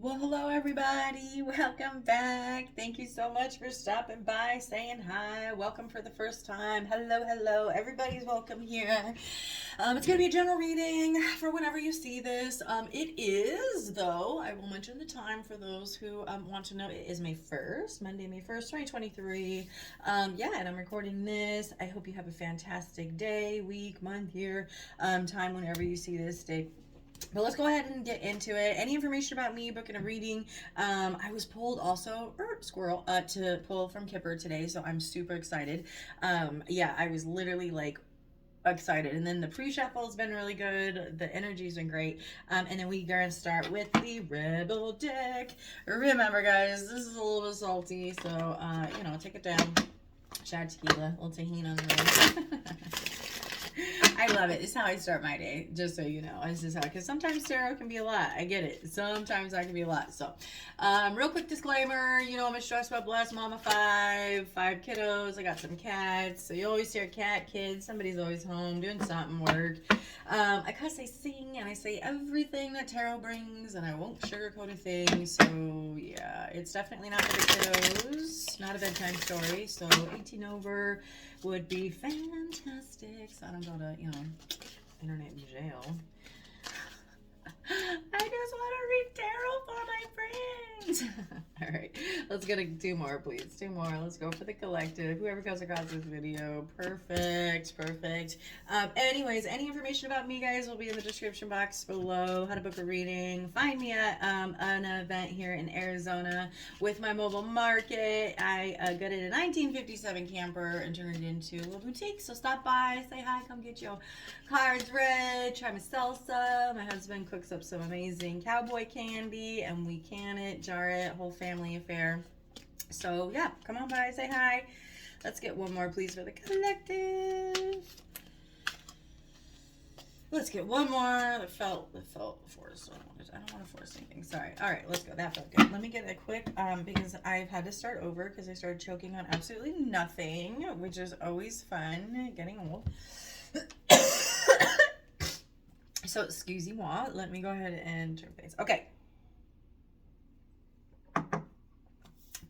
Well, hello everybody. Welcome back. Thank you so much for stopping by, saying hi. Welcome for the first time. Hello, hello. Everybody's welcome here. It's going to be a general reading for whenever you see this. It is, though, I will mention the time for those who want to know. It is May 1st, Monday, May 1st, 2023. Yeah, and I'm recording this. I hope you have a fantastic day, week, month, year, time whenever you see this day. But let's go ahead and get into it. Any information about me booking a reading? I was pulled also, squirrel, to pull from Kipper today, so I'm super excited. Yeah, I was literally like excited. And then the pre-shuffle has been really good. The energy's been great. And then we're gonna start with the Rebel deck. Remember, guys, this is a little bit salty, so take it down. Shot tequila, a little tahini on the road. I love it. It's how I start my day, just so you know. It's just how, because sometimes tarot can be a lot. I get it. Sometimes that can be a lot. So, real quick disclaimer, I'm a stressed but blessed mama, five kiddos. I got some cats. So you always hear cat, kids. Somebody's always home doing something, work. I sing and I say everything that tarot brings, and I won't sugarcoat a thing. So, yeah, it's definitely not for the kiddos. Not a bedtime story. So, 18 over would be fantastic. So I don't go to, internet jail. I just want to read tarot for my friends. All right, let's get 2 more, please. 2 more. Let's go for the collective. Whoever comes across this video, perfect. Anyways, any information about me, guys, will be in the description box below. How to book a reading. Find me at an event here in Arizona with my mobile market. I got it a 1957 camper and turned it into a boutique. So stop by, say hi, come get your cards read, try my salsa. My husband cooks up some amazing cowboy candy, and we can it, jar it, whole family affair. So yeah, come on by, say hi. Let's get 1 more, please, for the collective. Let's get 1 more. That felt forced. I don't want to force anything. Sorry. All right, let's go. That felt good. Let me get a quick, because I've had to start over because I started choking on absolutely nothing, which is always fun. Getting old. So, excuse me, let me go ahead and turn face. Okay.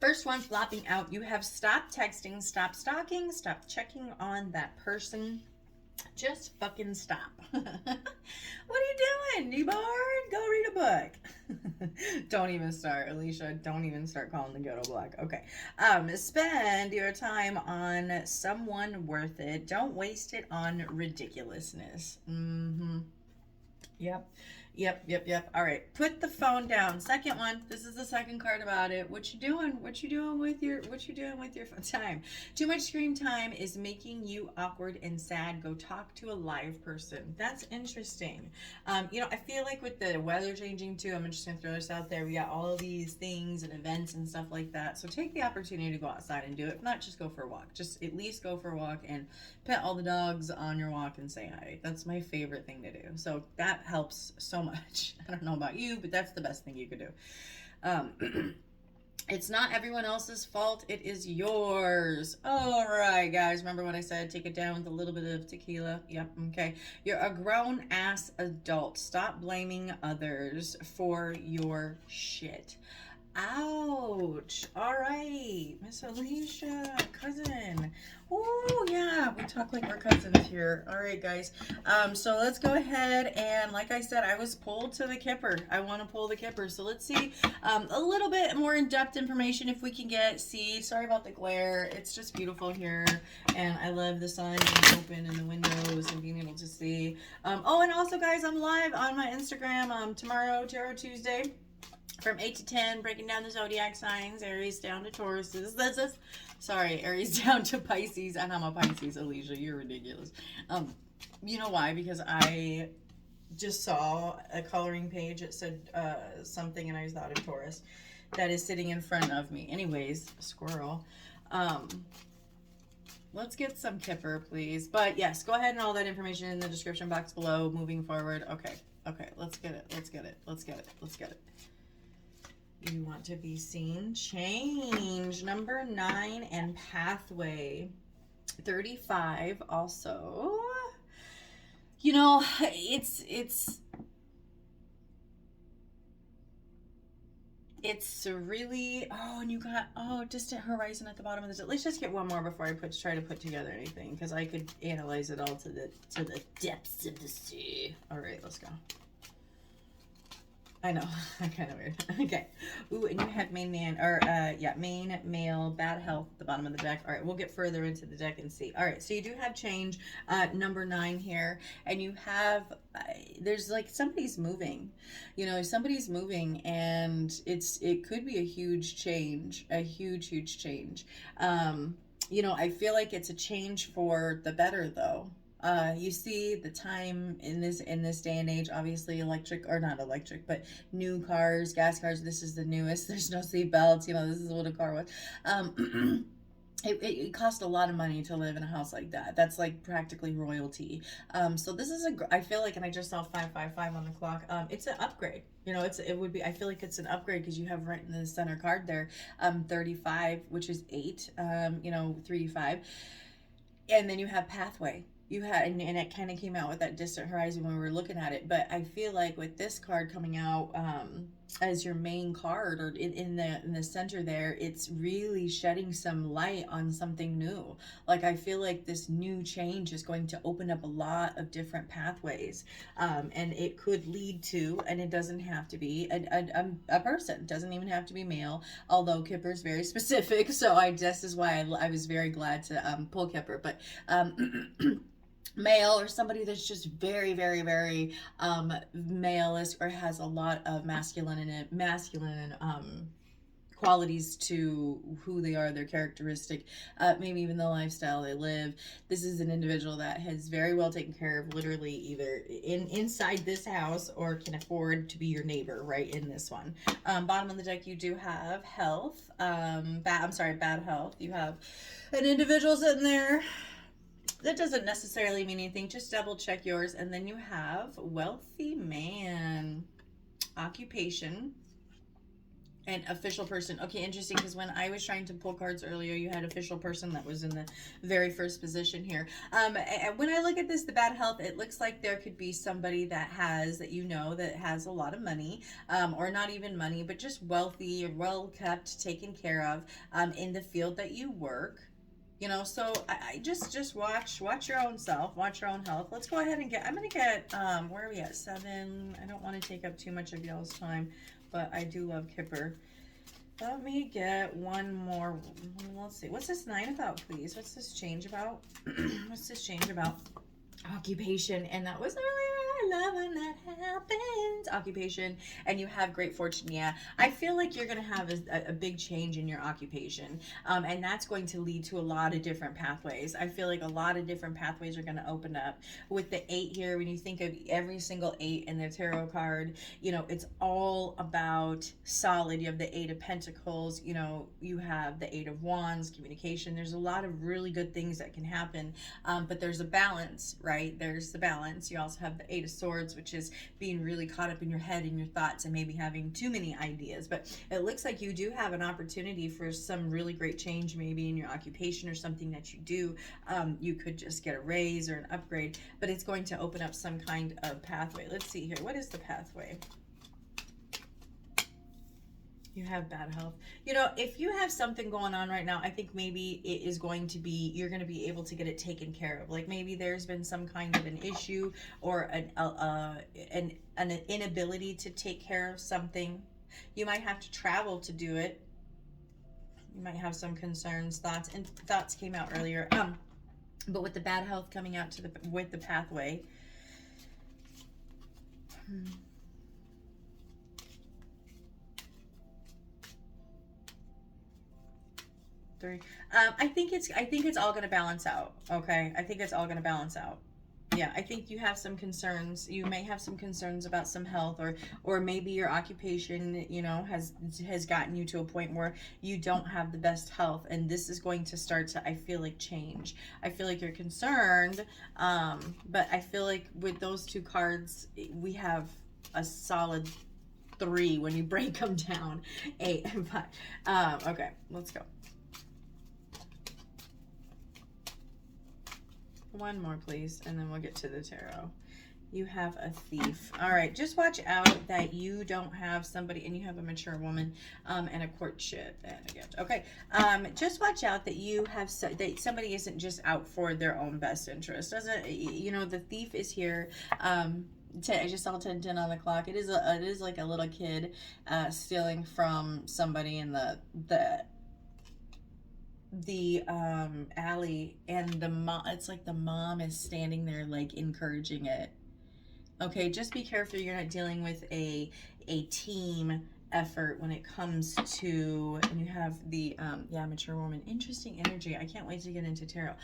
First one flopping out. You have stopped texting, stop stalking, stop checking on that person. Just fucking stop. What are you doing? You bored? Go read a book. Don't even start, Alicia. Don't even start calling the ghetto black. Okay. Spend your time on someone worth it. Don't waste it on ridiculousness. Yep. All right. Put the phone down. Second one. This is the second card about it. What you doing? What you doing with your time? Too much screen time is making you awkward and sad. Go talk to a live person. That's interesting. I feel like with the weather changing too, I'm just gonna throw this out there. We got all of these things and events and stuff like that. So take the opportunity to go outside and do it. If not, just go for a walk. Just at least go for a walk and pet all the dogs on your walk and say hi. That's my favorite thing to do. So that helps so much. I don't know about you, but that's the best thing you could do. It's not everyone else's fault. It is yours. All right, guys. Remember what I said? Take it down with a little bit of tequila. Yep. Okay. You're a grown ass adult. Stop blaming others for your shit. Ouch. All right. Miss Alicia, cousin. Oh, yeah. We talk like we're cousins here. All right, guys. So let's go ahead. And like I said, I was pulled to the Kipper. I want to pull the Kipper. So let's see a little bit more in-depth information if we can get. See, sorry about the glare. It's just beautiful here. And I love the sun being open in the windows and being able to see. And also, guys, I'm live on my Instagram tomorrow, Tarot Tuesday, from 8 to 10, breaking down the zodiac signs, Aries down to Tauruses. Sorry, Aries down to Pisces, and I'm a Pisces, Alicia. You're ridiculous. You know why? Because I just saw a coloring page. It said something, and I thought of Taurus that is sitting in front of me. Anyways, squirrel. Let's get some Kipper, please. But yes, go ahead and all that information in the description box below. Moving forward. Okay, let's get it. You want to be seen. Change. Number 9 and pathway. 35 also. You know, it's It's really, oh, and you got, oh, distant horizon at the bottom of the, let's just get one more before I try to put together anything, because I could analyze it all to the depths of the sea. All right, let's go. I know, kind of weird. Okay. Ooh, and you have main male, bad health at the bottom of the deck. All right, we'll get further into the deck and see. All right, so you do have change, number 9 here, and you have, there's like somebody's moving, you know, somebody's moving, and it could be a huge change, a huge change. You know, I feel like it's a change for the better though. You see the time in this day and age, obviously electric, or not electric, but new cars, gas cars, this is the newest. There's no seat belts, you know, this is what a car was. It cost a lot of money to live in a house like that. That's like practically royalty. So this is I feel like, and I just saw 555 on the clock. It's an upgrade. You know, it would be, I feel like it's an upgrade because you have right in the center card there, 35, which is 8, you know, 3 5. And then you have pathway. You had, and it kind of came out with that distant horizon when we were looking at it. But I feel like with this card coming out as your main card, or in the center there, it's really shedding some light on something new. Like I feel like this new change is going to open up a lot of different pathways, and it could lead to, and it doesn't have to be a person. It doesn't even have to be male. Although Kipper's very specific, so this is why I was very glad to pull Kipper. But male, or somebody that's just very male-esque, or has a lot of masculine qualities to who they are, their characteristic, maybe even the lifestyle they live. This is an individual that has very well taken care of, literally either inside this house, or can afford to be your neighbor right in this one. Bottom of the deck, you do have health, bad health. You have an individual sitting there. That doesn't necessarily mean anything. Just double check yours. And then you have wealthy man, occupation, and official person. Okay, interesting, because when I was trying to pull cards earlier, you had official person that was in the very first position here. And when I look at this, the bad health, it looks like there could be somebody that has a lot of money, or not even money, but just wealthy, well kept, taken care of, in the field that you work. You know, so I just watch your own self, watch your own health. Let's go ahead and I'm gonna get where are we at? 7. I don't want to take up too much of y'all's time, but I do love Kipper. Let me get one more. Let's see, what's this 9 about, please? What's this change about? What's this change about? Occupation. And that was earlier. I love when that happens. Occupation. And you have great fortune. Yeah, I feel like you're going to have a big change in your occupation, and that's going to lead to a lot of different pathways. I feel like a lot of different pathways are going to open up with the 8 here. When you think of every single 8 in the tarot card, you know, it's all about solid. You have the 8 of Pentacles, you know, you have the 8 of Wands, communication. There's a lot of really good things that can happen, but there's a balance, right? There's the balance. You also have the 8 of Swords, which is being really caught up in your head and your thoughts, and maybe having too many ideas. But it looks like you do have an opportunity for some really great change, maybe in your occupation or something that you do. You could just get a raise or an upgrade, but it's going to open up some kind of pathway. Let's see here. What is the pathway? You have bad health. You know, if you have something going on right now, I think maybe it is going to be, you're going to be able to get it taken care of. Like maybe there's been some kind of an issue, or an inability to take care of something. You might have to travel to do it. You might have some concerns, thoughts came out earlier. But with the bad health coming out with the pathway. I think it's all going to balance out. Okay, I think it's all going to balance out. Yeah, I think you have some concerns. You may have some concerns about some health, or maybe your occupation, you know, has gotten you to a point where you don't have the best health, and this is going to start to, I feel like, change. I feel like you're concerned, but I feel like with those 2 cards, we have a solid 3 when you break them down. 8 and 5. Okay, let's go. One more, please, and then we'll get to the tarot. You have a thief. All right, just watch out that you don't have somebody, and you have a mature woman, and a courtship and a gift. Okay, just watch out that you have that somebody isn't just out for their own best interest. Doesn't, you know, the thief is here. I just saw 10:10 on the clock. It is like a little kid stealing from somebody in the alley, and the mom, it's like the mom is standing there like encouraging it. Okay, just be careful you're not dealing with a team effort when it comes to, and you have the yeah, mature woman. Interesting energy. I can't wait to get into tarot.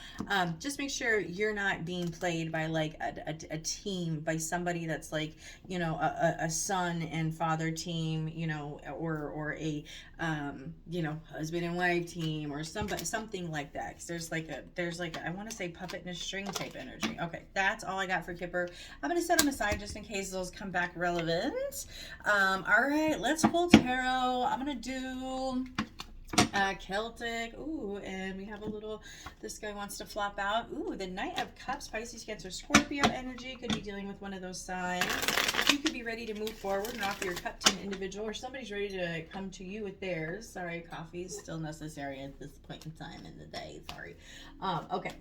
Just make sure you're not being played by like a team, by somebody that's like, you know, a son and father team, you know, or a you know, husband and wife team, or something like that. 'Cause there's like a, I want to say puppet and a string type energy. Okay, that's all I got for Kipper. I'm gonna set them aside just in case those come back relevant. All right, let's pull tarot. I'm gonna do Celtic. Ooh, and we have a little, this guy wants to flop out. Ooh, the Knight of Cups, Pisces, Cancer, Scorpio energy. Could be dealing with one of those signs. You could be ready to move forward and offer your cup to an individual, or somebody's ready to come to you with theirs. Sorry, coffee is still necessary at this point in time in the day. Sorry. Okay.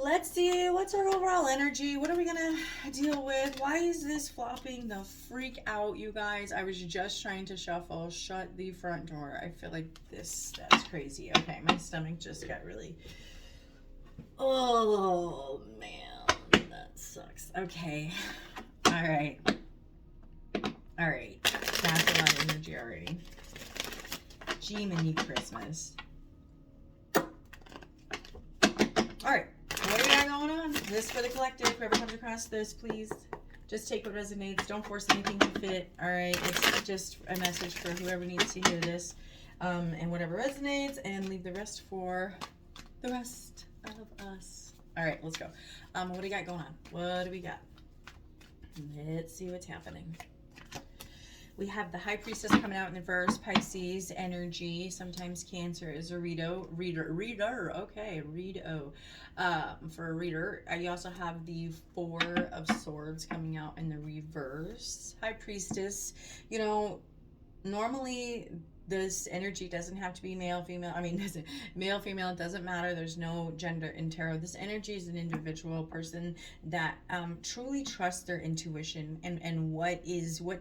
Let's see, what's our overall energy? What are we gonna deal with? Why is this flopping the freak out, you guys? I was just trying to shuffle. Shut the front door. I feel like that's crazy. Okay, my stomach just got really, oh man, that sucks. Okay, all right. All right, that's a lot of energy already. Gee, mini Christmas. All right. What do we got going on? This for the collective. Whoever comes across this, please just take what resonates. Don't force anything to fit. All right, it's just a message for whoever needs to hear this, and whatever resonates, and leave the rest for the rest of us. All right, let's go. What do we got going on? What do we got? Let's see what's happening. We have the High Priestess coming out in the verse, Pisces energy. Sometimes Cancer is a reader. Okay, reader. For a reader. You also have the Four of Swords coming out in the reverse. High Priestess. You know, normally this energy doesn't have to be male, female. I mean, male, female, it doesn't matter. There's no gender in tarot. This energy is an individual person that truly trusts their intuition and what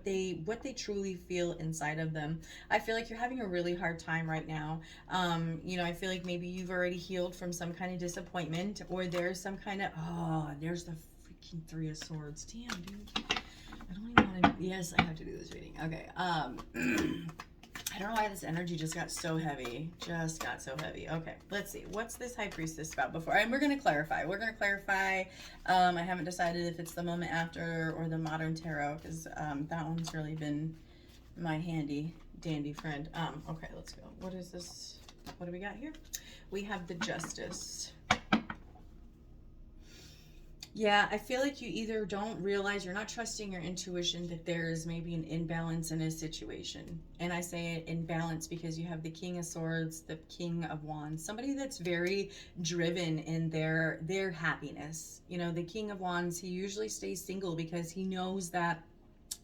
they truly feel inside of them. I feel like you're having a really hard time right now. You know, I feel like maybe you've already healed from some kind of disappointment, or there's some kind of, oh, there's the freaking Three of Swords. Damn, dude. I don't even want to, yes, I have to do this reading. Okay. I don't know why this energy just got so heavy. Okay, let's see. What's this High Priestess about before? And we're going to clarify. I haven't decided if it's the Moment After or the Modern Tarot, because that one's really been my handy dandy friend. Okay, let's go. What is this? What do we got here? We have the Justice. Yeah, I feel like you either don't realize, you're not trusting your intuition, that there's maybe an imbalance in a situation. And I say it imbalance because you have the King of Swords, the King of Wands, somebody that's very driven in their happiness. You know, the King of Wands, he usually stays single because he knows that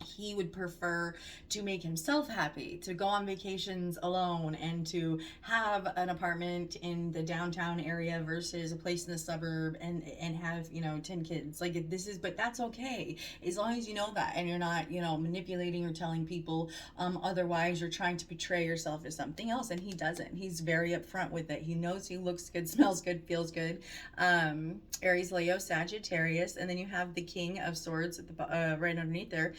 he would prefer to make himself happy, to go on vacations alone, and to have an apartment in the downtown area versus a place in the suburb, and have, you know, 10 kids. Like, this is, but that's okay as long as you know that, and you're not, you know, manipulating or telling people otherwise. You're trying to portray yourself as something else, and he doesn't. He's very upfront with it. He knows he looks good, smells good, feels good. Aries, Leo, Sagittarius, and then you have the King of Swords at the right underneath there.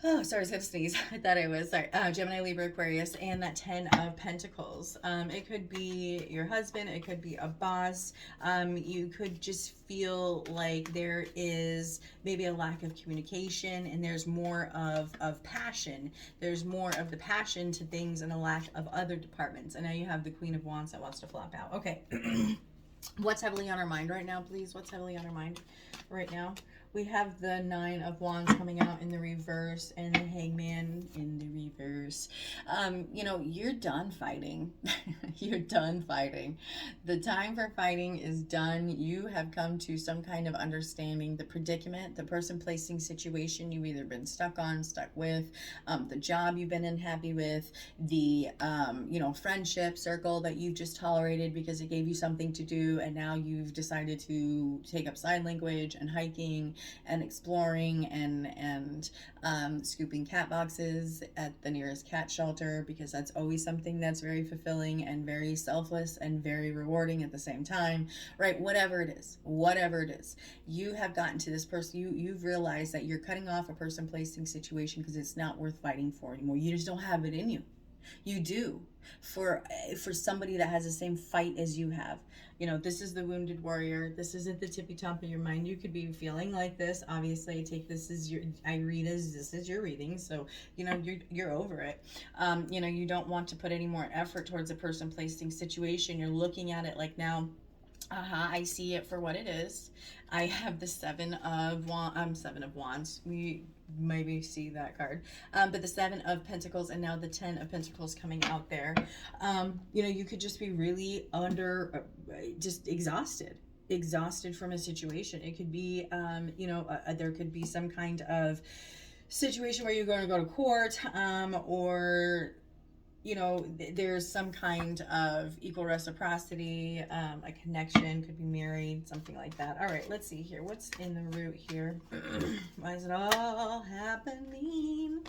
Oh, sorry, I was going to sneeze. I thought I was. Sorry. Gemini, Libra, Aquarius, and that 10 of Pentacles. It could be your husband. It could be a boss. You could just feel like there is maybe a lack of communication, and there's more of passion. There's more of the passion to things and a lack of other departments. And now you have the Queen of Wands that wants to flop out. Okay. What's heavily on our mind right now, please? What's heavily on our mind right now? We have the Nine of Wands coming out in the reverse, and the Hangman in the reverse. You know, you're done fighting. You're done fighting. The time for fighting is done. You have come to some kind of understanding. The predicament, the person placing situation you've either been stuck on, stuck with, the job you've been unhappy with, the you know, friendship circle that you've just tolerated because it gave you something to do, and now you've decided to take up sign language and hiking and exploring and scooping cat boxes at the nearest cat shelter, because that's always something that's very fulfilling and very selfless and very rewarding at the same time, right? Whatever it is, you have gotten to this person. You've realized that you're cutting off a person placing situation because it's not worth fighting for anymore. You just don't have it in you. You do. For somebody that has the same fight as you have. You know, this is the wounded warrior. This isn't the tippy top of your mind. You could be feeling like this. Obviously, I take this as your, I read as this is your reading. So, you know, you're over it. You know, you don't want to put any more effort towards a person placing situation. You're looking at it like, now, I see it for what it is. I have the Seven of Wands. We maybe see that card. But the Seven of Pentacles and now the 10 of Pentacles coming out there. You know, you could just be really just exhausted from a situation. It could be, you know, there could be some kind of situation where you're going to go to court, or you know, there's some kind of equal reciprocity, a connection, could be married, something like that. All right, let's see here. What's in the root here? Why is it all happening?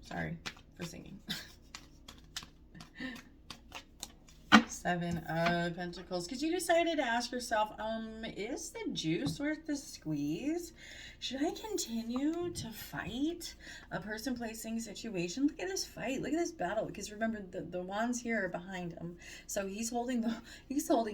Sorry for singing. Seven of Pentacles. Because you decided to ask yourself, is the juice worth the squeeze? Should I continue to fight a person placing situation? Look at this fight. Look at this battle. Because remember, the wands here are behind him. So he's holding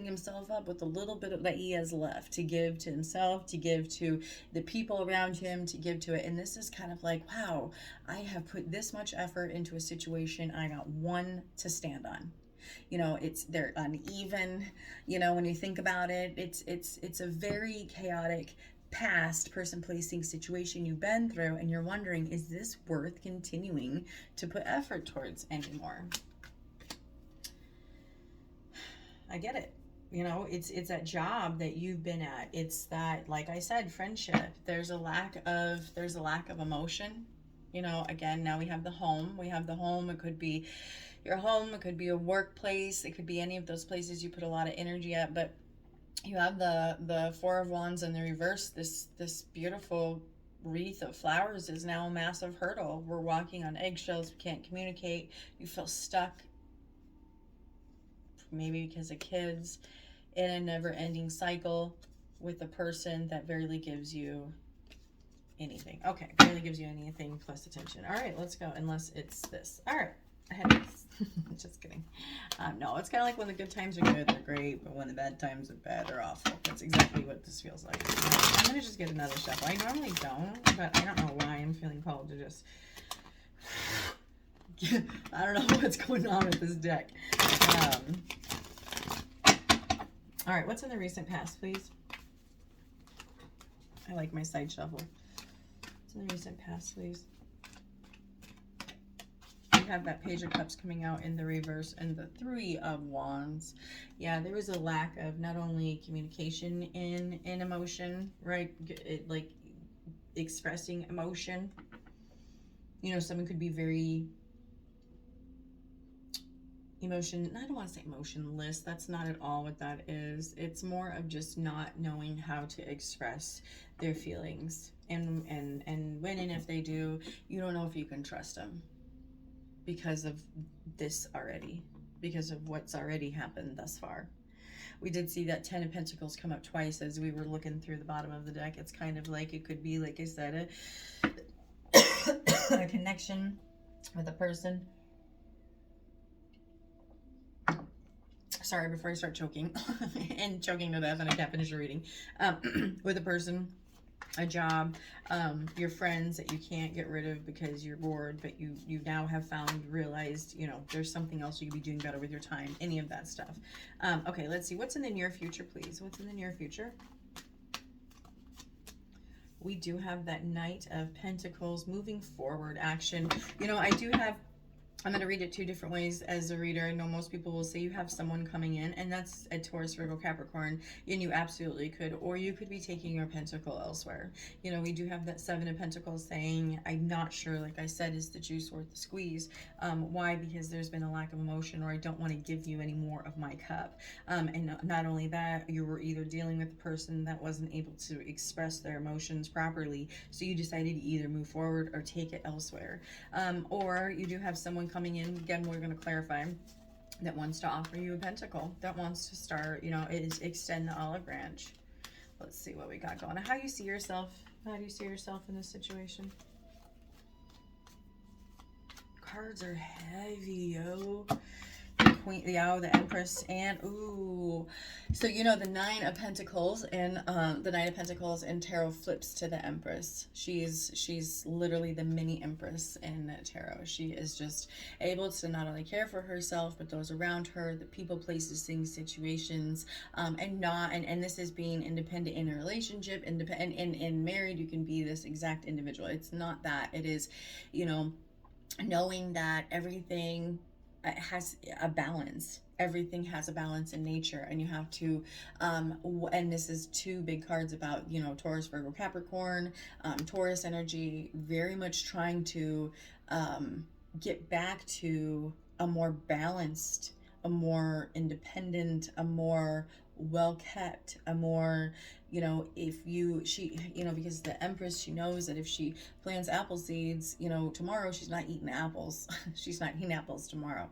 himself up with a little bit of that he has left to give to himself, to give to the people around him, to give to it. And this is kind of like, wow, I have put this much effort into a situation. I got one to stand on. You know, they're uneven. You know, when you think about it, it's a very chaotic past person placing situation you've been through, and you're wondering, is this worth continuing to put effort towards anymore? I get it. You know, it's that job that you've been at. It's that, like I said, friendship. There's a lack of emotion. You know, again, now we have the home. It could be your home, it could be a workplace, it could be any of those places you put a lot of energy at. But you have the Four of Wands in the reverse. This beautiful wreath of flowers is now a massive hurdle. We're walking on eggshells. We can't communicate. You feel stuck, maybe because of kids, in a never-ending cycle with a person that barely gives you anything. Okay, barely gives you anything plus attention. All right, let's go. Unless it's this. All right. I had this. Just kidding. No, it's kind of like when the good times are good, they're great, but when the bad times are bad, they're awful. That's exactly what this feels like. I'm going to just get another shuffle. I normally don't, but I don't know why I'm feeling called to just... I don't know what's going on with this deck. All right, what's in the recent past, please? I like my side shuffle. What's in the recent past, please? Have that Page of Cups coming out in the reverse and the Three of Wands. Yeah, there was a lack of not only communication in emotion, right? Like expressing emotion. You know, someone could be very I don't want to say emotionless. That's not at all what that is. It's more of just not knowing how to express their feelings. And when and if they do, you don't know if you can trust them. Because of this already, because of what's already happened thus far. We did see that 10 of Pentacles come up twice as we were looking through the bottom of the deck. It's kind of like, it could be, like I said, a connection with a person. Sorry, before I start choking and choking to death and I can't finish the reading. With a person, a job, your friends that you can't get rid of because you're bored, but you now have realized, you know, there's something else you could be doing better with your time, any of that stuff. Okay, let's see. What's in the near future, please? What's in the near future? We do have that Knight of Pentacles, moving forward action. You know, I do have, I'm going to read it two different ways as a reader. I know most people will say you have someone coming in, and that's a Taurus, Virgo, Capricorn, and you absolutely could. Or you could be taking your pentacle elsewhere. You know, we do have that Seven of Pentacles saying, I'm not sure, like I said, is the juice worth the squeeze? Why? Because there's been a lack of emotion, or I don't want to give you any more of my cup. And not only that, you were either dealing with a person that wasn't able to express their emotions properly, so you decided to either move forward or take it elsewhere. Or you do have someone coming in, again, we're going to clarify, that wants to offer you a pentacle, that wants to start, you know, extend the olive branch. Let's see what we got going. How do you see yourself? How do you see yourself in this situation? Cards are heavy, yo. Queen, the Empress, and ooh, so you know the Nine of Pentacles, and the Nine of Pentacles in tarot flips to the Empress. She's literally the mini Empress in tarot. She is just able to not only care for herself but those around her, the people, places, things, situations, and this is being independent in a relationship, independent in married. You can be this exact individual. It's not that. It is, you know, knowing that everything has a balance. Everything has a balance in nature, and you have to and this is two big cards about, you know, Taurus, Virgo, Capricorn, Taurus energy, very much trying to get back to a more balanced, a more independent, a more well kept, a more, you know, you know, because the Empress, she knows that if she plants apple seeds, you know, tomorrow she's not eating apples. She's not eating apples tomorrow.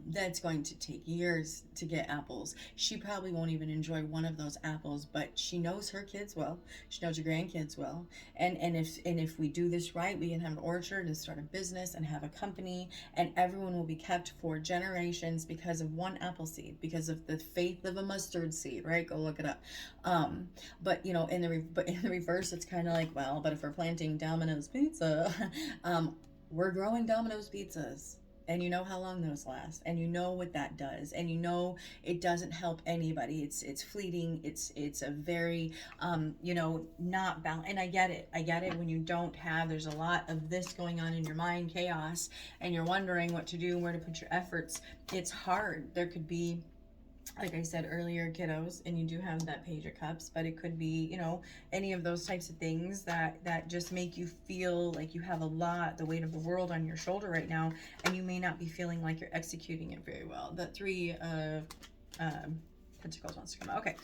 That's going to take years to get apples. She probably won't even enjoy one of those apples, but she knows her kids well. She knows her grandkids well. And if we do this right, we can have an orchard and start a business and have a company, and everyone will be kept for generations because of one apple seed, because of the faith of a mustard seed, right? Go look it up. But you know, in the reverse, it's kind of like, well, but if we're planting Domino's pizza, we're growing Domino's pizzas, and you know how long those last, and you know what that does, and you know it doesn't help anybody. It's fleeting. It's a very you know, not balanced. And I get it when you don't have, there's a lot of this going on in your mind, chaos, and you're wondering what to do, where to put your efforts. It's hard. There could be, like I said earlier, kiddos, and you do have that Page of Cups, but it could be, you know, any of those types of things that just make you feel like you have a lot, the weight of the world on your shoulder right now, and you may not be feeling like you're executing it very well. The Three of Pentacles wants to come out. Okay,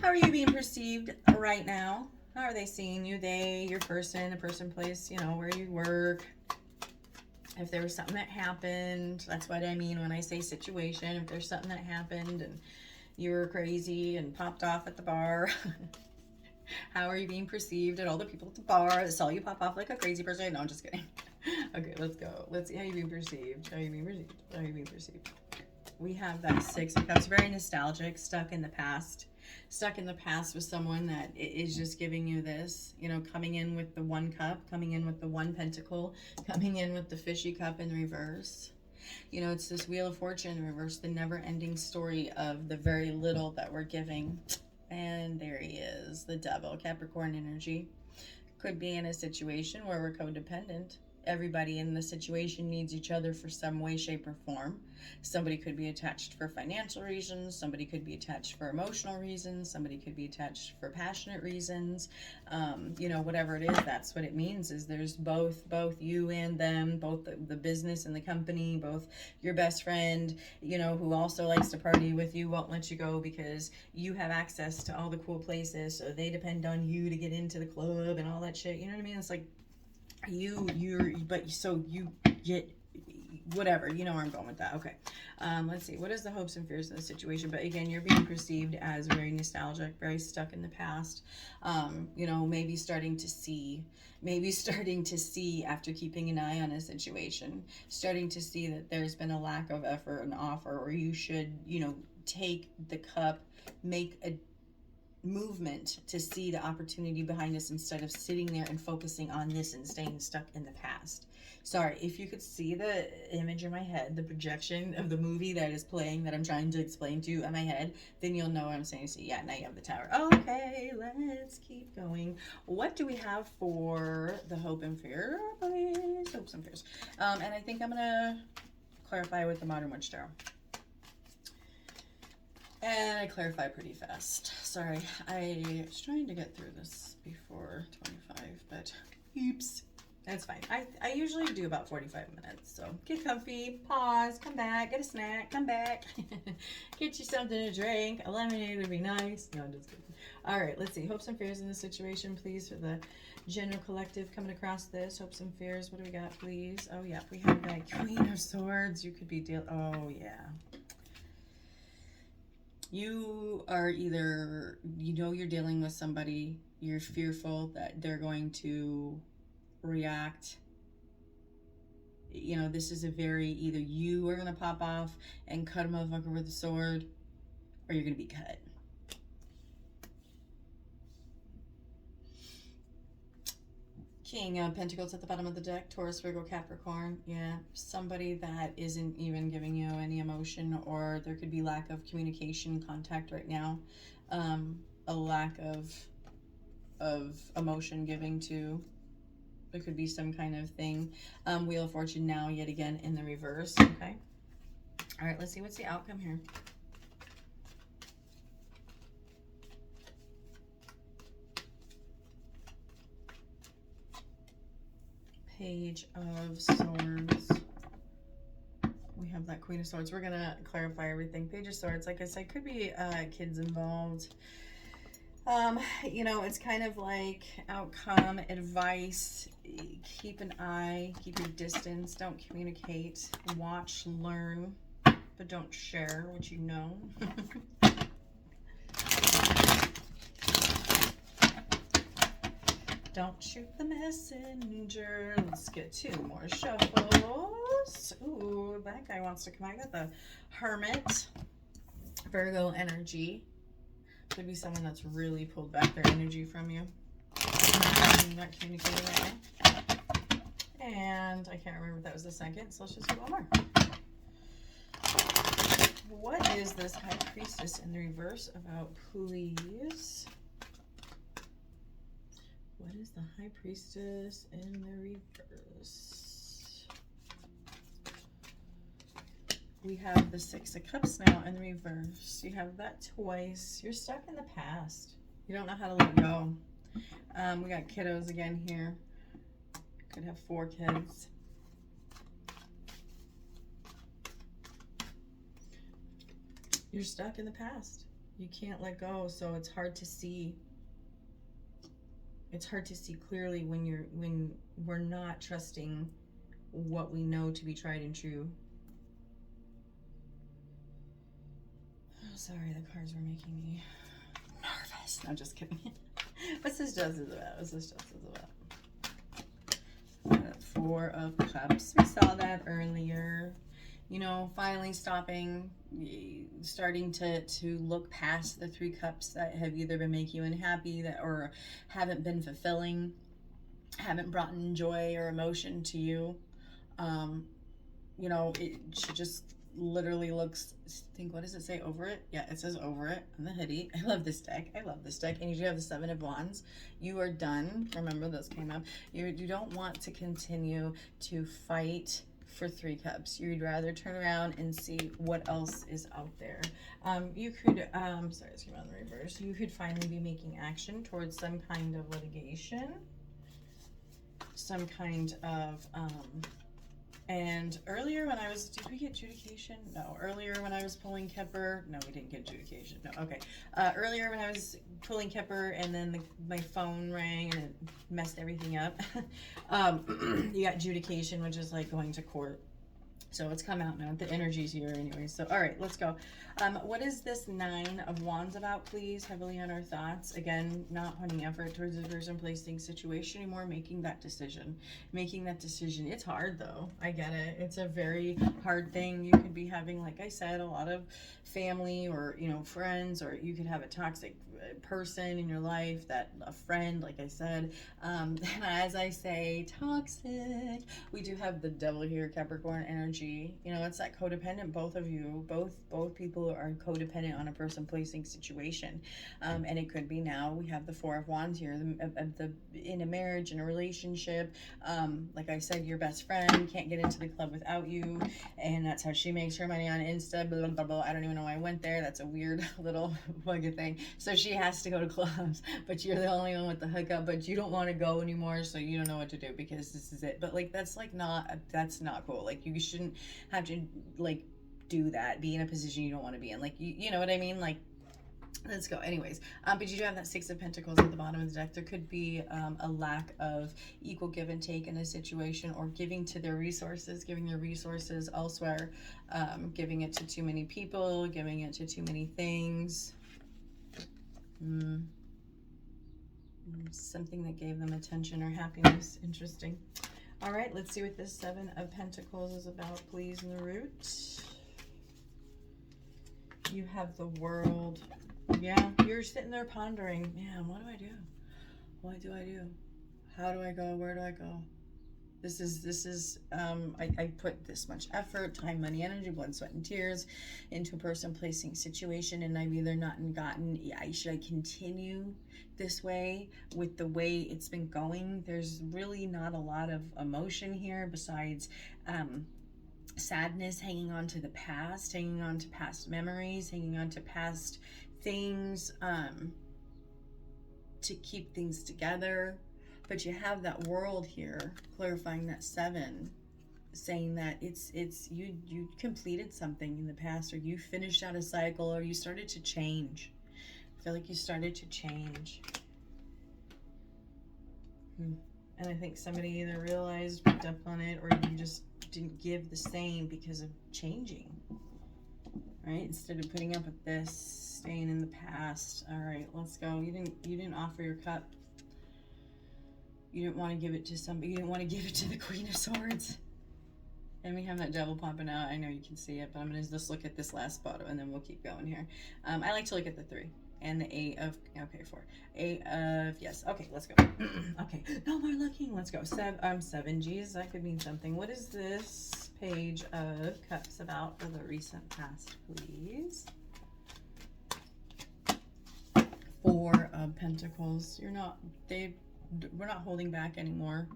how are you being perceived right now? How are they seeing you? They, your person, the person, place, you know, where you work. If there was something that happened, that's what I mean when I say situation. If there's something that happened and you were crazy and popped off at the bar, how are you being perceived at all the people at the bar that saw you pop off like a crazy person? No, I'm just kidding. Okay, let's go. Let's see how you being perceived. How you being perceived? How you being perceived? We have that Six of Cups, very nostalgic, stuck in the past with someone that is just giving you this, you know, coming in with the one cup, coming in with the one pentacle, coming in with the fishy cup in reverse. You know, it's this Wheel of Fortune in reverse, the never-ending story of the very little that we're giving. And there he is, the Devil, Capricorn energy. Could be in a situation where we're codependent. Everybody in the situation needs each other for some way, shape, or form. Somebody could be attached for financial reasons. Somebody could be attached for emotional reasons. Somebody could be attached for passionate reasons. You know, whatever it is, that's what it means, is there's both you and them, both the business and the company, both your best friend, you know, who also likes to party with you, won't let you go because you have access to all the cool places, so they depend on you to get into the club and all that shit. You know what I mean? It's like, so you get whatever, you know where I'm going with that. Okay, let's see, what is the hopes and fears of the situation? But again, you're being perceived as very nostalgic, very stuck in the past. You know, maybe starting to see after keeping an eye on a situation, starting to see that there's been a lack of effort and offer, or you should, you know, take the cup, make a movement to see the opportunity behind us instead of sitting there and focusing on this and staying stuck in the past. Sorry, if you could see the image in my head, the projection of the movie that is playing that I'm trying to explain to you in my head, then you'll know what I'm saying. So yeah, now you have the tower. Okay, let's keep going. What do we have for the hope and fear, please? Hopes and fears. And I think I'm gonna clarify with the modern witch tarot. And I clarify pretty fast. Sorry, I was trying to get through this before 25, but oops. That's fine. I usually do about 45 minutes. So get comfy, pause, come back, get a snack, come back, get you something to drink. A lemonade would be nice. No, I'm just kidding. All right, let's see. Hopes and fears in this situation, please, for the general collective coming across this. Hopes and fears. What do we got, please? Oh, yeah, we have that Queen of Swords. You could be oh, yeah. You are either, you're dealing with somebody, you're fearful that they're going to react. This is a very, either you are going to pop off and cut a motherfucker with a sword, or you're going to be cut. King of Pentacles at the bottom of the deck, Taurus, Virgo, Capricorn. Yeah, somebody that isn't even giving you any emotion, or there could be lack of communication, contact right now. A lack of emotion giving to. There could be some kind of thing. Wheel of Fortune now, yet again, in the reverse. Okay. All right, let's see what's the outcome here. Page of Swords. We have that Queen of Swords. We're going to clarify everything. Page of Swords, like I said, could be kids involved. It's kind of like outcome, advice, keep an eye, keep your distance, don't communicate, watch, learn, but don't share what you know. Don't shoot the messenger. Let's get 2 more shuffles. Ooh, that guy wants to come. I got the Hermit, Virgo energy. Could be someone that's really pulled back their energy from you. Not communicating right now. And I can't remember if that was the second, so let's just do one more. What is this High Priestess in the reverse about, please? What is the High Priestess in the reverse? We have the Six of Cups now in the reverse. You have that twice. You're stuck in the past. You don't know how to let go. We got kiddos again here. Could have 4 kids. You're stuck in the past. You can't let go, so it's hard to see. It's hard to see clearly when we're not trusting what we know to be tried and true. Oh, sorry, the cards were making me nervous. No, just kidding. What's this justice about? What's this justice about? 4 of Cups. We saw that earlier. Finally starting to look past the 3 cups that have either been making you unhappy or haven't been fulfilling, haven't brought in joy or emotion to you. It should just literally looks, what does it say, over it? Yeah, it says over it on the hoodie. I love this deck. And you have the 7 of Wands. You are done. Remember, those came up. You don't want to continue to fight for 3 cups. You'd rather turn around and see what else is out there. You could, sorry, it's on the reverse. You could finally be making action towards some kind of litigation, some kind of, and earlier when I was, did we get adjudication? No. Earlier when I was pulling Kepper, no, we didn't get adjudication. No, okay. Earlier when I was pulling Kepper and then my phone rang and it messed everything up. You got adjudication, which is like going to court. So it's come out now. The energy's here anyway. So, all right, let's go. What is this 9 of Wands about, please? Heavily on our thoughts. Again, not putting effort towards a person, place, thing, situation anymore. Making that decision. It's hard, though. I get it. It's a very hard thing. You could be having, like I said, a lot of family or, friends, or you could have a toxic person in your life, that a friend, like I said. As I say, toxic. We do have the devil here, Capricorn energy. You know, it's that codependent. Both of you, both people are codependent on a person, placing, situation. And it could be now. We have the Four of Wands here, in a marriage, in a relationship. Like I said, your best friend can't get into the club without you, and that's how she makes her money on Insta. Blah, blah, blah. I don't even know why I went there. That's a weird little buggy thing. So she has to go to clubs, but you're the only one with the hookup. But you don't want to go anymore, so you don't know what to do because this is it. But like that's not cool. Like you shouldn't have to like do that. Be in a position you don't want to be in. Like you know what I mean? Like. Let's go. Anyways, but you do have that Six of Pentacles at the bottom of the deck. There could be a lack of equal give and take in a situation, or giving to their resources, giving their resources elsewhere, giving it to too many people, giving it to too many things. Something that gave them attention or happiness. Interesting. All right, let's see what this Seven of Pentacles is about, please, in the root. You have the World. Yeah, you're sitting there pondering, man, what do I do? What do I do? How do I go? Where do I go? This is I put this much effort, time, money, energy, blood, sweat, and tears into a person, placing, situation, and I've either not gotten, should I continue this way with the way it's been going? There's really not a lot of emotion here besides sadness, hanging on to the past, hanging on to past memories, hanging on to past things, to keep things together. But you have that World here, clarifying that Seven, saying that it's you completed something in the past, or you finished out a cycle, or you started to change. I feel like you started to change. And I think somebody either realized, picked up on it, or you just didn't give the same because of changing. Right? Instead of putting up with this, staying in the past. All right, let's go. You didn't offer your cup. You didn't want to give it to somebody. You didn't want to give it to the Queen of Swords. And we have that devil popping out. I know you can see it, but I'm going to just look at this last bottom, and then we'll keep going here. I like to look at the 3 and the 8 of, okay, 4. 8 of, yes. Okay, let's go. Okay, no more looking. Let's go. 7. Geez, that could mean something. What is this Page of Cups about for the recent past, please? 4 of Pentacles. We're not holding back anymore.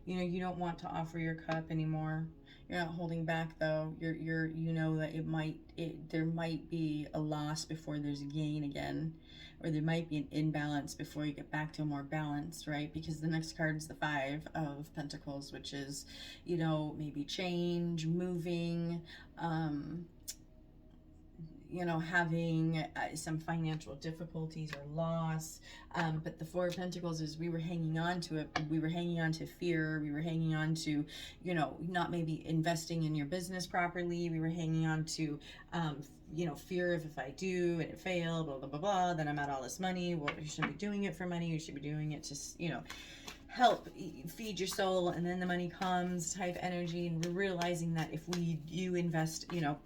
You know, you don't want to offer your cup anymore. You're not holding back though. You know that there might be a loss before there's a gain again, or there might be an imbalance before you get back to a more balanced, right? Because the next card is the 5 of Pentacles, which is, you know, maybe change, moving, you know, having some financial difficulties or loss. But the 4 of Pentacles is we were hanging on to it. We were hanging on to fear. We were hanging on to, you know, not maybe investing in your business properly. We were hanging on to, you know, fear of if I do and it failed, blah, blah, blah, blah, then I'm out all this money. Well, you shouldn't be doing it for money. You should be doing it to, you know, help feed your soul, and then the money comes type energy. And we're realizing that if you invest, you know,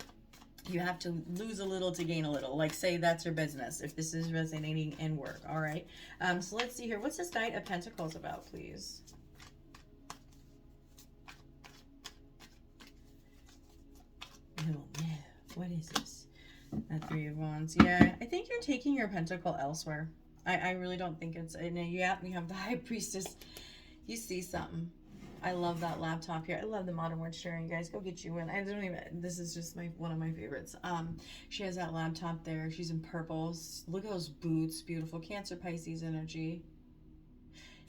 you have to lose a little to gain a little. Like, say that's your business, if this is resonating in work. All right. So let's see here. What's this Knight of Pentacles about, please? Oh, no. What is this? That 3 of Wands. Yeah, I think you're taking your pentacle elsewhere. I really don't think it's... Yeah, you have the High Priestess. You see something. I love that laptop here. I love the modern word sharing, guys. Go get you one. I don't even, this is just one of my favorites. She has that laptop there. She's in purple. Look at those boots. Beautiful. Cancer, Pisces energy.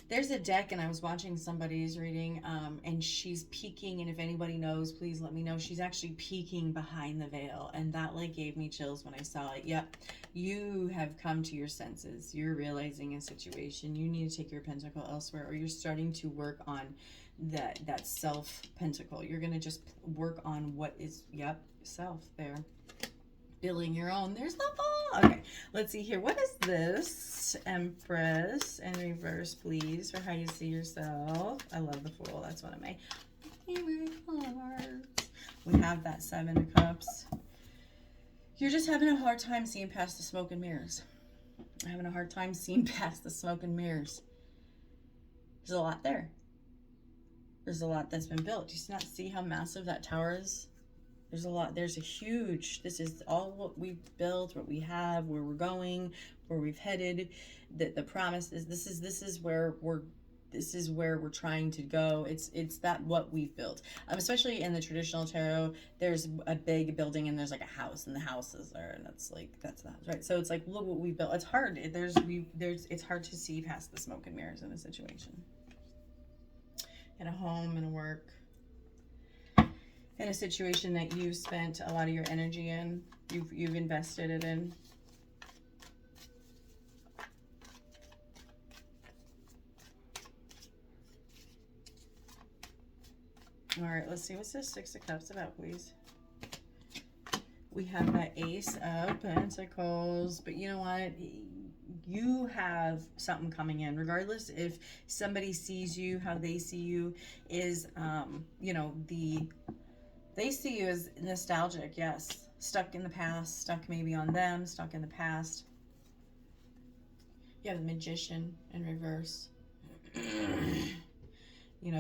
There's a deck, and I was watching somebody's reading, and she's peeking, and if anybody knows, please let me know. She's actually peeking behind the veil, and that like gave me chills when I saw it. Yep, you have come to your senses. You're realizing a situation. You need to take your pentacle elsewhere, or you're starting to work on that self pentacle. You're going to just work on what is, yep, self there. Building your own. There's the ball. Okay, let's see here. What is this? Empress in reverse, please, for how you see yourself. I love the Fool. That's one of my favorite cards. We have that 7 of Cups. You're just having a hard time seeing past the smoke and mirrors. I'm having a hard time seeing past the smoke and mirrors. There's a lot there. There's a lot that's been built. Do you not see how massive that tower is? There's a lot. There's a huge, this is all what we've built, what we have, where we're going, where we've headed. The promise is this is where we're trying to go. It's that what we've built. It's in the traditional tarot, there's a big building and there's like a house and the houses are, and that's the house, right? So it's like, look what we built. It's hard. It's hard to see past the smoke and mirrors in a situation, in a home, in a work, in a situation that you've spent a lot of your energy in, you've invested it in. All right, let's see. What's this Six of Cups about, please? We have that Ace of Pentacles, but you know what? You have something coming in, regardless if somebody sees you, how they see you is, they see you as nostalgic, yes. Stuck in the past, stuck maybe on them, stuck in the past. You have the Magician in reverse.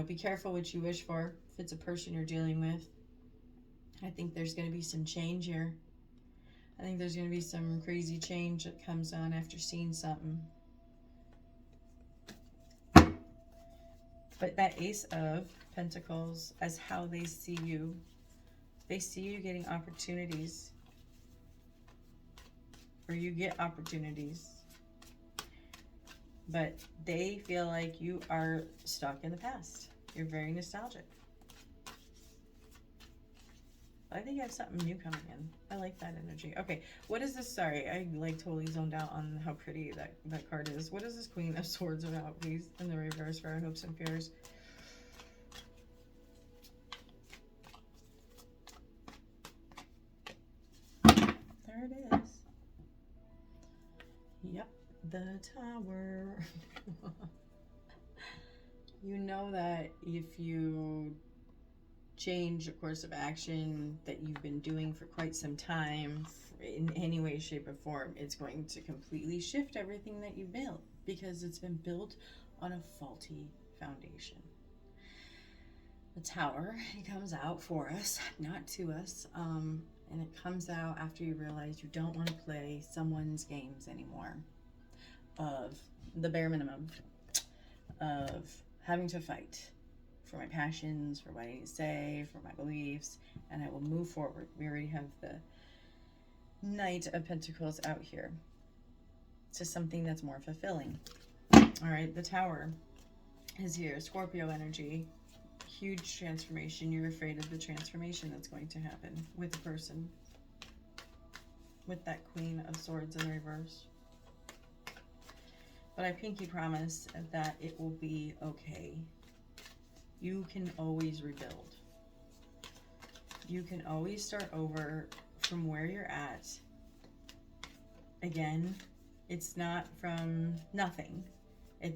Be careful what you wish for if it's a person you're dealing with. I think there's going to be some change here. I think there's going to be some crazy change that comes on after seeing something. But that Ace of Pentacles, as how they see you. They see you getting opportunities. Or you get opportunities. But they feel like you are stuck in the past. You're very nostalgic. I think you have something new coming in. I like that energy. Okay, what is this? Sorry, I totally zoned out on how pretty that card is. What is this Queen of Swords about, please? In the reverse for our hopes and fears. There it is. Yep, the Tower. You know that if you change a course of action that you've been doing for quite some time in any way, shape, or form, it's going to completely shift everything that you built because it's been built on a faulty foundation. The Tower, it comes out for us, not to us, and it comes out after you realize you don't want to play someone's games anymore, of the bare minimum, of having to fight for my passions, for what I need to say, for my beliefs, and I will move forward. We already have the Knight of Pentacles out here to something that's more fulfilling. All right, the Tower is here. Scorpio energy, huge transformation. You're afraid of the transformation that's going to happen with the person, with that Queen of Swords in reverse. But I pinky promise that it will be okay. You can always rebuild. You can always start over from where you're at. Again, it's not from nothing.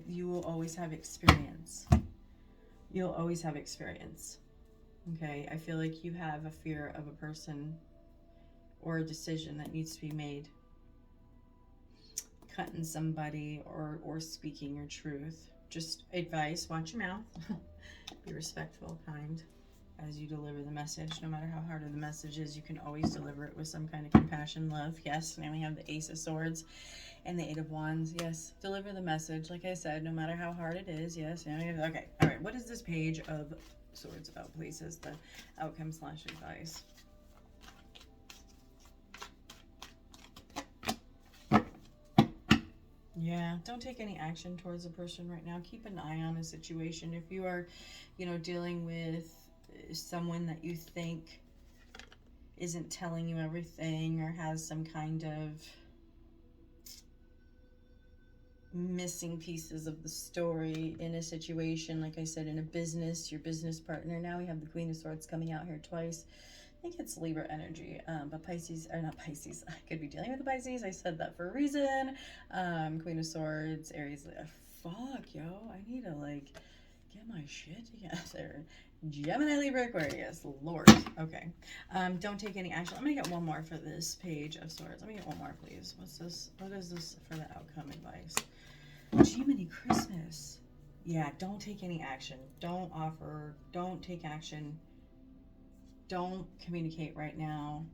You will always have experience. You'll always have experience. Okay, I feel like you have a fear of a person or a decision that needs to be made. Cutting somebody or speaking your truth. Just advice, watch your mouth. Be respectful, kind, as you deliver the message. No matter how hard the message is, you can always deliver it with some kind of compassion, love. Yes, now we have the Ace of Swords and the Eight of Wands. Yes, deliver the message. Like I said, no matter how hard it is. Yes, now we have, okay. All right, what is this Page of Swords about, please? Is the outcome / advice. Yeah, don't take any action towards a person right now. Keep an eye on a situation. If you are, dealing with someone that you think isn't telling you everything or has some kind of missing pieces of the story in a situation, like I said, in a business, your business partner. Now we have the Queen of Swords coming out here twice. I think it's Libra energy, but Pisces, or not Pisces, I could be dealing with the Pisces. I said that for a reason. Queen of Swords, Aries, fuck, yo, I need to, get my shit together. Gemini, Libra, Aquarius. Lord. Okay. Don't take any action. I'm going to get one more for this page of swords. Let me get one more, please. What's this? What is this for the outcome advice? Gemini, Christmas. Yeah, don't take any action. Don't offer. Don't take action. Don't communicate right now.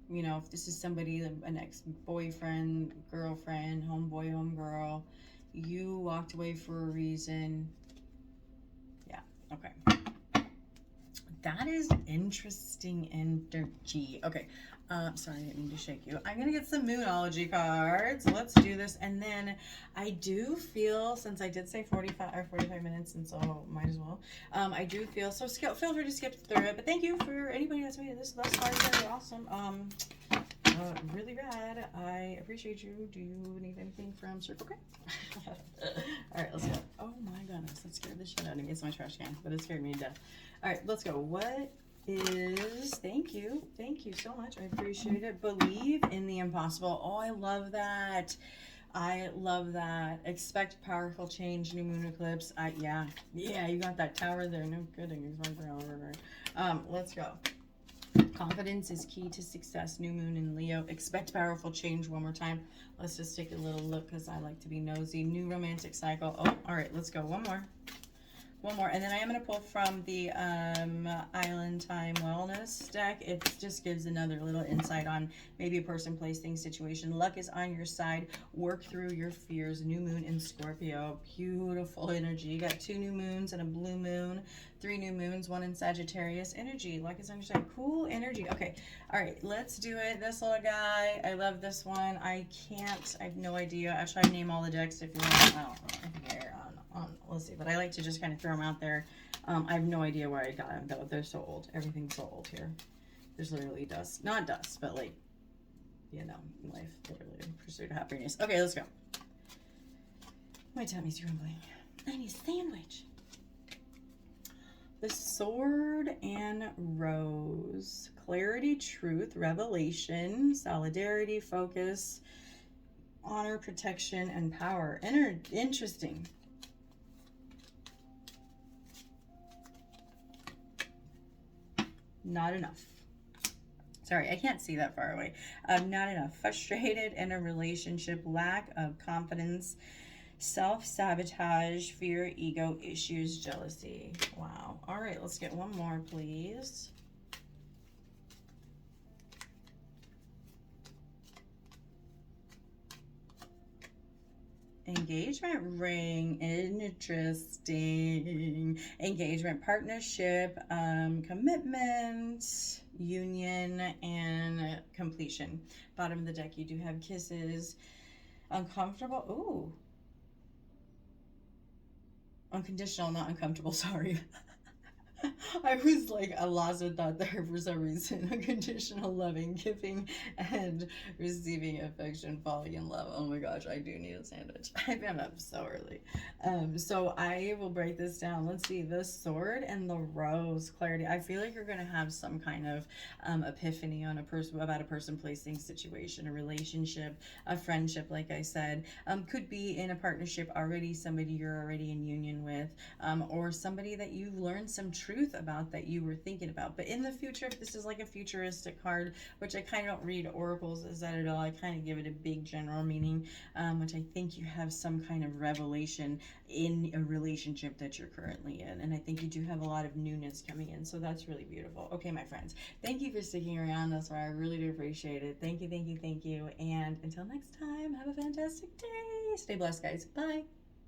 You know, if this is somebody, an ex-boyfriend, girlfriend, homeboy, homegirl, you walked away for a reason. Yeah, okay. That is interesting energy. Okay, sorry, I didn't mean to shake you. I'm gonna get some Moonology cards. Let's do this, and then I do feel, since I did say 45 minutes, and so might as well. I do feel so. Feel free to skip through it, but thank you for anybody that's made this thus far. Very awesome. Really rad. I appreciate you. Do you need anything from Circle K? All right, let's go. Oh my goodness, that scared the shit out of me. It's my trash can, but it scared me to death. All right, let's go. What is, thank you so much. I appreciate it. Believe in the impossible. Oh, I love that. I love that. Expect powerful change, new moon eclipse. Yeah, you got that tower there. No kidding. Let's go. Confidence is key to success. New moon in Leo. Expect powerful change one more time. Let's just take a little look because I like to be nosy. New romantic cycle. Oh, all right. Let's go. One more. And then I am going to pull from the Island Time Wellness deck. It just gives another little insight on maybe a person, place, thing, situation. Luck is on your side. Work through your fears. New moon in Scorpio. Beautiful energy. You got 2 new moons and a blue moon. 3 new moons, 1 in Sagittarius. Energy. Luck is on your side. Cool energy. Okay. All right. Let's do it. This little guy. I love this one. I have no idea. I'll try to name all the decks if you want. I don't know. Here. Let's see, but I like to just kind of throw them out there. I have no idea where I got them, though. They're so old. Everything's so old here. There's literally dust. Not dust, but like, you know, life, literally, pursuit of happiness. Okay, let's go. My tummy's grumbling. I need a sandwich. The Sword and Rose. Clarity, truth, revelation, solidarity, focus, honor, protection, and power. Interesting. Not enough. Sorry, I can't see that far away. Not enough. Frustrated in a relationship, lack of confidence, self-sabotage, fear, ego issues, jealousy. Wow. All right, let's get one more, please. Engagement ring. Interesting. Engagement, partnership, commitment, union, and completion. Bottom of the deck, you do have kisses. Uncomfortable. Ooh. Unconditional, not uncomfortable. Sorry. I was like, I lost a thought there for some reason. Unconditional loving, giving, and receiving affection, falling in love. Oh my gosh, I do need a sandwich. I've been up so early. So I will break this down. Let's see, the Sword and the Rose. Clarity. I feel like you're going to have some kind of epiphany on about a person, place, thing, situation, a relationship, a friendship, like I said. Could be in a partnership already, somebody you're already in union with, or somebody that you've learned some truth about that you were thinking about. But in the future, if this is like a futuristic card, which I kind of don't read oracles as that at all, I kind of give it a big general meaning, which I think you have some kind of revelation in a relationship that you're currently in. And I think you do have a lot of newness coming in. So that's really beautiful. Okay, my friends, thank you for sticking around. That's why I really do appreciate it. Thank you. And until next time, have a fantastic day. Stay blessed, guys. Bye.